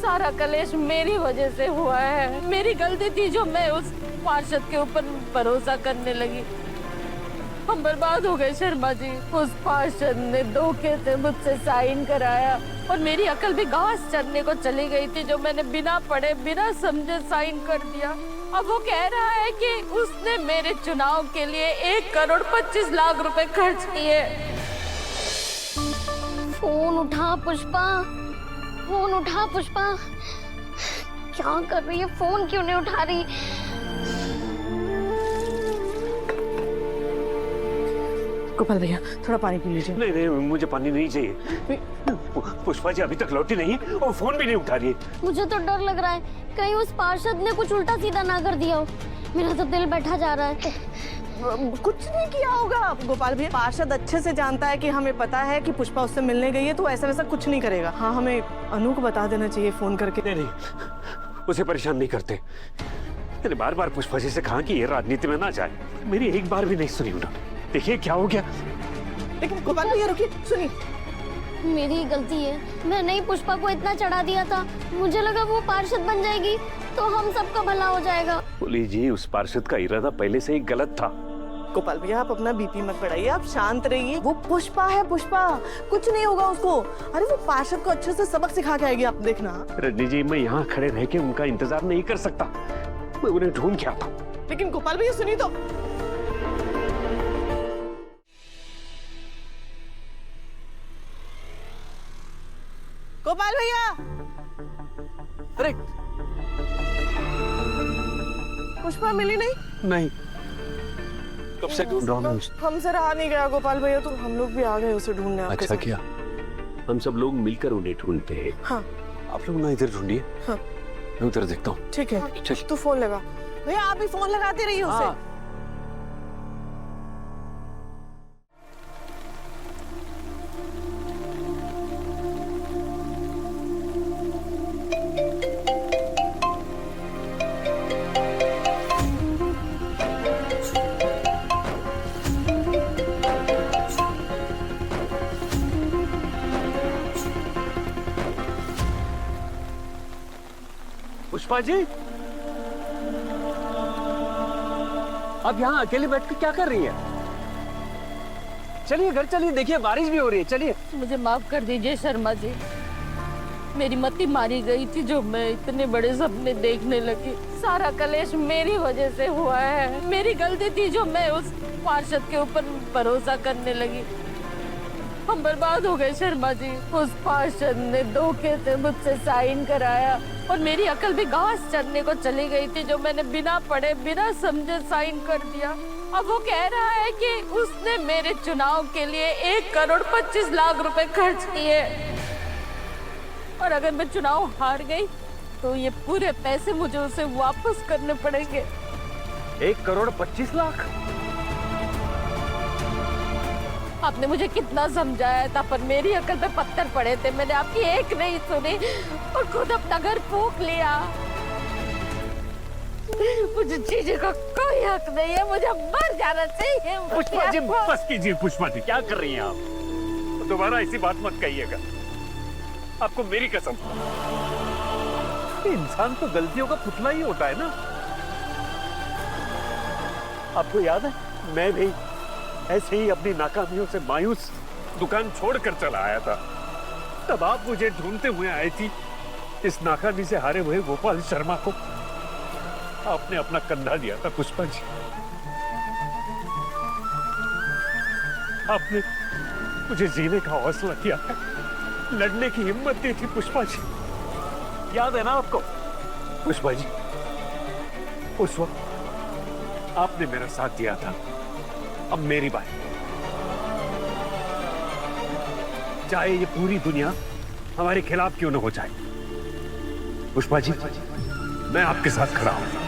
सारा कलेश मेरी वजह से हुआ है। मेरी गलती थी जो मैं उस पार्षद के ऊपर भरोसा करने लगी। हम बर्बाद हो गए शर्मा जी। उस पार्षद ने धोखे से मुझसे साइन कराया और मेरी अकल भी घास चरने को चली गई थी, जो मैंने बिना पढ़े बिना समझे साइन कर दिया। अब वो कह रहा है कि उसने मेरे चुनाव के लिए 1,25,00,000 रुपए खर्च किए। फोन उठा पुष्पा, फोन उठा पुष्पा। क्या कर रही है, फोन क्यों नहीं उठा रही? गोपाल भैया थोड़ा पानी पी लीजिए। नहीं नहीं, मुझे पानी नहीं चाहिए। पुष्पा जी अभी तक लौटी नहीं और फोन भी नहीं उठा रही है। मुझे तो डर लग रहा है, कहीं उस पार्षद ने कुछ उल्टा सीधा ना कर दिया हो। मेरा तो दिल बैठा जा रहा है। कुछ नहीं किया होगा गोपाल भैया। पार्षद अच्छे से जानता है कि हमें पता है कि पुष्पा उससे मिलने गई है, तो ऐसा वैसा कुछ नहीं करेगा। हाँ, हमें अनु को बता देना चाहिए फोन करके। नहीं नहीं, उसे परेशान नहीं करते। मैंने बार बार पुष्पा जी से कहा कि ये राजनीति में ना जाए, मेरी एक बार भी नहीं सुनी उन्होंने। देखिए क्या हो गया। लेकिन गोपाल भैया रुकिए, सुनिए। मेरी गलती है, मैंने ही पुष्पा को इतना चढ़ा दिया था। मुझे लगा वो पार्षद बन जाएगी तो हम सबका भला हो जाएगा। बोली जी, उस पार्षद का इरादा पहले से ही गलत था। गोपाल भैया आप अपना बीपी मत बढ़ाइए, आप शांत रहिए। वो पुष्पा है, पुष्पा, कुछ नहीं होगा उसको। अरे वो पार्षद को अच्छे से सबक सिखा के आएगी, आप देखना। रजनी जी, मैं यहाँ खड़े रह के उनका इंतजार नहीं कर सकता। मैं उन्हें ढूंढ के आता हूँ। लेकिन गोपाल भैया सुनिए तो। गोपाल भैया, अरे पुष्पा मिली नहीं? नहीं, कब से ढूंढ रहा हूँ। हमसे रहा नहीं गया गोपाल भैया, तो हम लोग भी आ गए उसे ढूंढने आपके अच्छा साथ। किया, हम सब लोग मिलकर उन्हें ढूंढते हैं। हाँ आप लोग ना इधर ढूंढिए, हाँ मैं उधर देखता हूँ। ठीक है, चल। तू फोन लगा। भैया आप भी फोन लगाते रहिए उसे। हाँ। पुष्पा जी, आप यहाँ अकेले बैठ के क्या कर रही हैं? चलिए घर चलिए, देखिए बारिश भी हो रही है, चलिए। मुझे माफ कर दीजिए शर्मा जी। मेरी मति मारी गई थी जो मैं इतने बड़े सपने देखने लगी। सारा कलेश मेरी वजह से हुआ है। मेरी गलती थी जो मैं उस पार्षद के ऊपर भरोसा करने लगी। हम बर्बाद हो गए शर्मा जी। उस पार्षद ने धोखे से मुझसे साइन कराया और मेरी अकल भी घास चरने को चली गई थी, जो मैंने बिना पढ़े बिना समझे साइन कर दिया। अब वो कह रहा है कि उसने मेरे चुनाव के लिए 1,25,00,000 रुपए खर्च किए और अगर मैं चुनाव हार गई तो ये पूरे पैसे मुझे उसे वापस करने पड़ेंगे। 1,25,00,000? आपने मुझे कितना समझाया था, पर मेरी अकल पे पत्थर पड़े थे। मैंने आपकी एक नहीं सुनी और खुद अपना घर फूंक लिया। मुझे जीने का कोई हक नहीं है, मुझे मर जाना चाहिए। पुष्पा जी बस कीजिए। पुष्पा जी क्या कर रही हैं आप? दोबारा ऐसी बात मत कहिएगा, आपको मेरी कसम। इंसान तो गलतियों का पुतला ही होता है ना। आपको याद है, मैं भी ऐसे ही अपनी नाकामियों से मायूस दुकान छोड़कर चला आया था। तब आप मुझे ढूंढते हुए आई थी। इस नाकामी से हारे हुए गोपाल शर्मा को आपने अपना कंधा दिया था पुष्पा जी। आपने मुझे जीने का हौसला दिया, लड़ने की हिम्मत दी थी पुष्पा जी। याद है ना आपको पुष्पा जी? उस वक्त आपने मेरा साथ दिया था। अब मेरी बात, चाहे ये पूरी दुनिया हमारे खिलाफ क्यों न हो जाए, पुष्पा जी मैं आपके साथ खड़ा हूं।